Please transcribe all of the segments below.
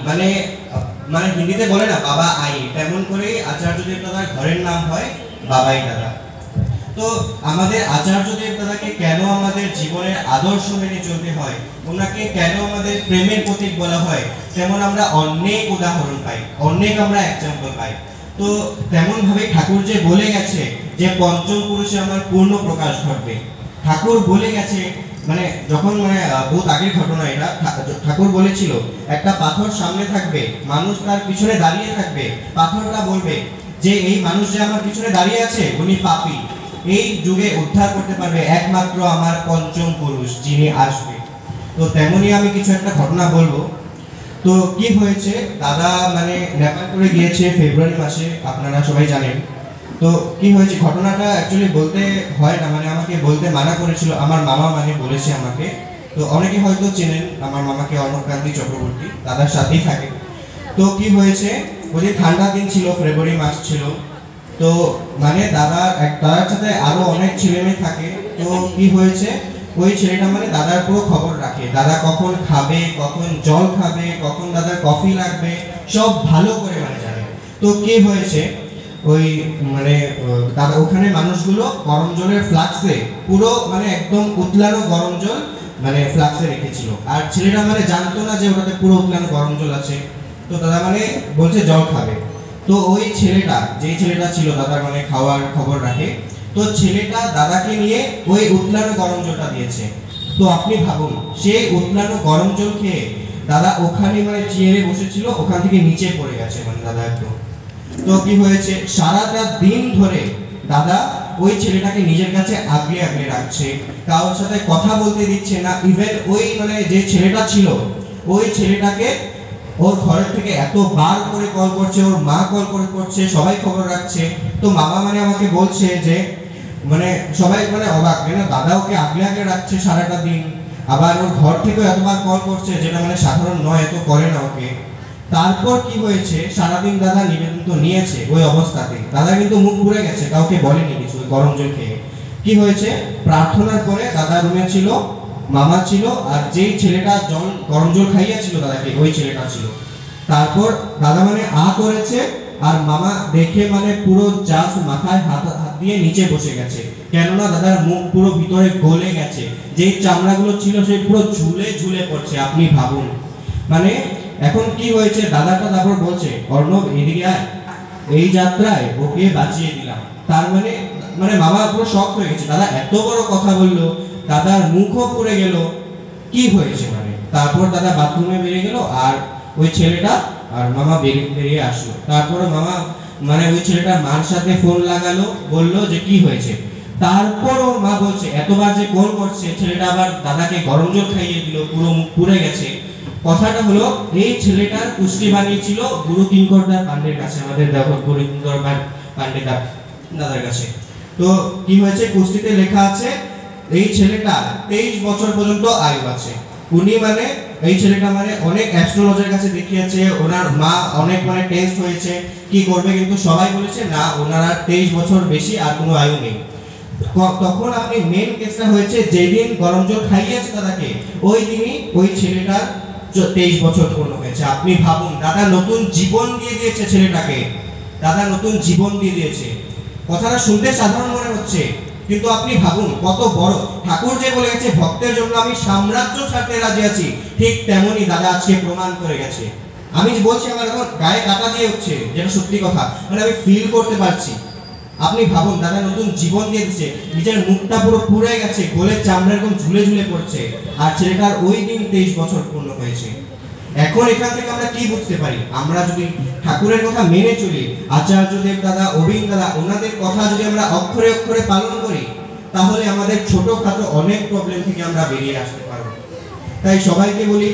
মানে মানে হিন্দিতে বলে না বাবা আই, তেমন করে আচার্য দেবদাদার ঘরের নাম হয় বাবাই দাদা। তো আমাদের আচার্য দেবদাদাকে কেন আমাদের জীবনের আদর্শ মেনে চলতে হয়, ওনাকে কেন আমাদের প্রেমের প্রতীক বলা হয়, তেমন আমরা অনেক উদাহরণ পাই, অনেক আমরা এক্সাম্পল পাই। তো তেমন ভাবে ঠাকুর যে বলে গেছে যে পঞ্চম পুরুষে আমার পূর্ণ প্রকাশ ঘটবে, ঠাকুর বলে গেছে মানে যখন মানে বহুত আগের ঘটনা এটা, ঠাকুর বলেছিল একটা পাথর সামনে থাকবে, মানুষ তার পিছনে দাঁড়িয়ে থাকবে, পাথরটা বলবে যে এই মানুষ যে আমার পিছনে দাঁড়িয়ে আছে উনি পাপী, এই যুগে উদ্ধার করতে পারবে একমাত্র আমার পঞ্চম পুরুষ যিনি আসবে। তো তেমনি আমি কিছু একটা ঘটনা বলবো। তো কি হয়েছে, দাদা মানে নেপাল করে গিয়েছে ফেব্রুয়ারি মাসে, আপনারা সবাই জানেন। তো কি হয়েছে ঘটনাটা অ্যাকচুয়ালি বলতে হয় না, মানে আমাকে বলতে মানা করেছিল আমার মামা, মানে বলেছে আমাকে। তো অনেকে হয়তো চেনেন আমার মামাকে, অর্ণবকান্তি চক্রবর্তী, দাদার সাথেই থাকে। তো কি হয়েছে, ওই যে ঠান্ডা দিন ছিল, ফেব্রুয়ারি মাস ছিল, তো মানে দাদার সাথে আরো অনেক ছেলে মেয়ে থাকে। তো কি হয়েছে, ওই ছেলেটা মানে দাদার পুরো খবর রাখে, দাদা কখন খাবে, কখন জল খাবে, কখন দাদার কফি লাগবে, সব ভালো করে মানে জানে। তো কি হয়েছে, ওই মানে দাদা ওখানে মানুষগুলো গরম জলের ফ্লাক্সে পুরো মানে একদম উতলানো গরম জল মানে ফ্লাক্সে রেখেছিল, আর ছেলেটা মানে জানতো না যে ওটাতে পুরো উতলানো গরম জল আছে। তো দাদা মানে বলছে জল খাবে। তো ওই ছেলেটা, যেই ছেলেটা ছিল দাদার মানে খাওয়ার খবর রাখে, তো ছেলেটা দাদাকে নিয়ে ওই উতলানো গরম জলটা দিয়েছে। তো আপনি ভাবুন, সেই উতলানো গরম জল খেয়ে দাদা ওখানে মানে চেয়ারে বসেছিল, ওখান থেকে নিচে পড়ে গেছে মানে দাদা একদম। তো কি হয়েছে, সারাটা দিন ধরে দাদা ওই ছেলেটাকে নিজের কাছে আগলে আগলে রাখছে, কারোর সাথে কথা বলতে দিচ্ছে না। ইভেন ওই মানে যে ছেলেটা ছিল, ওই ছেলেটাকে ওর ঘরের থেকে এতবার করে কল করছে, ওর মা কল করে করছে, সবাই খবর রাখছে। তো মামা মানে আমাকে বলছে যে মানে সবাই মানে অবাক, কেন দাদা ওকে আগলে আগলে রাখছে সারাটা দিন, আবার ওর ঘর থেকেও এতবার কল করছে, যেটা মানে সাধারণ নয়, এত করে না ওকে। তারপর কি হয়েছে, সারাদিন দাদা নিবেদন তো নিয়েছে ওই অবস্থাতে, দাদা কিন্তু মুখ পুড়ে গেছে, কাউকে বলেনি কিছু, গরম জল খেয়ে। কি হয়েছে, প্রার্থনার পরে দাদা রুমে ছিল, মামা ছিল, আর যেই ছেলেটা গরম জল খাইয়েছিল দাদাকে ওই ছেলেটা ছিল। তারপর দাদা মানে করেছে, আর মামা দেখে মানে পুরো জাস্ট মাথায় হাত দিয়ে নিচে বসে গেছে, কেননা দাদার মুখ পুরো ভিতরে গলে গেছে, যেই চামড়াগুলো ছিল সেই পুরো ঝুলে ঝুলে পড়ছে। আপনি ভাবুন মানে এখন কি হয়েছে, দাদাটা তারপর বলছে অর্ণব এদিকে আয়, এই যাত্রায় ওকে বাঁচিয়ে দিলাম। তার মানে মানে মামা পুরো শক হয়ে গেছে, দাদা এত বড় কথা বললো, দাদার মুখও পুড়ে গেল, কি হয়েছে মানে। তারপর দাদা বাথরুমে বেরিয়ে গেল, আর ওই ছেলেটা আর মামা বেরিয়ে আসলো। তারপরে মামা মানে ওই ছেলেটার মার সাথে ফোন লাগালো, বললো যে কি হয়েছে। তারপর ওর মা বলছে এতবার যে কল করছে, ছেলেটা আবার দাদাকে গরম জল খাইয়ে দিল, পুরো মুখ পুড়ে গেছে। কথাটা হলো এই ছেলেটার কুষ্টি বানিয়েছিল গুরু কিঙ্করদার পান্ডের কাছে, আমাদের দেখো গুরু কিঙ্কর পান্ডে দাদার কাছে। তো কি হয়েছে, কুষ্টিতে লেখা আছে এই ছেলেটা 23 বছর পর্যন্ত আয়ু আছে। উনি মানে এই ছেলেটা মানে অনেক অ্যাস্ট্রোলজার কাছে দেখিয়েছে, ওনার মা অনেক মানে টেস্ট হয়েছে কি করবে, কিন্তু সবাই বলেছে না ওনার আর 23 বছর বেশি আর কোনো আয়ু নেই। তখন আপনি মেন কেসটা হয়েছে যেদিন গরম জল খাইয়েছে দাদাকে, ওই দিনই ওই ছেলেটার 23 বছর পূর্ণ হয়েছে। আপনি ভাবুন, দাদা নতুন জীবন দিয়ে দিয়েছে ছেলেটাকে, দাদা নতুন জীবন দিয়ে দিয়েছে। কথাটা শুনতে সাধারণ মনে হচ্ছে, কিন্তু আপনি ভাবুন কত বড়। ঠাকুর যে বলে গেছে ভক্তের জন্য আমি সাম্রাজ্য ছাড়তে রাজি আছি, ঠিক তেমনি দাদা আজকে প্রমাণ করে গেছে। আমি বলছি আমার এখন গায়ে কাটা দিয়ে হচ্ছে, যেটা সত্যি কথা, মানে আমি ফিল করতে পারছি। আপনি ভাবুন, দাদা নতুন জীবন দিয়ে দিচ্ছে, নিজের মুখটা পুরো পুড়ে গেছে, গোলের চামড়া এরকম ঝুলে ঝুলে পড়ছে, আর ছেলেটার ওই দিন 23 বছর পূর্ণ হয়েছে। এখন এখান থেকে আমরা কি বুঝতে পারি, আমরা যদি ঠাকুরের কথা মেনে চলি, আচার্য দেব দাদা, অবিন দাদা, ওনাদের কথা যদি আমরা অক্ষরে অক্ষরে পালন করি, তাহলে আমাদের ছোটখাটো অনেক প্রবলেম থেকে আমরা বেরিয়ে আসতে পারবো। তাই সবাইকে বলি,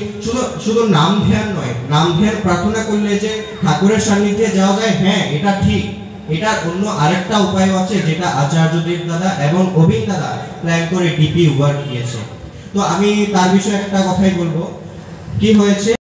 শুধু নাম ধ্যান নয়, নাম ধ্যান প্রার্থনা করলে যে ঠাকুরের সান্নিধ্যে যাওয়া যায়, হ্যাঁ এটা ঠিক, এটার অন্য আরেকটা উপায় আছে, যেটা আচার্য দেব দাদা এবং অবিন দাদা প্ল্যান করে ডিপি ওয়ার্ক দিয়েছে। তো আমি তার বিষয়ে একটা কথাই বলবো। কি হয়েছে,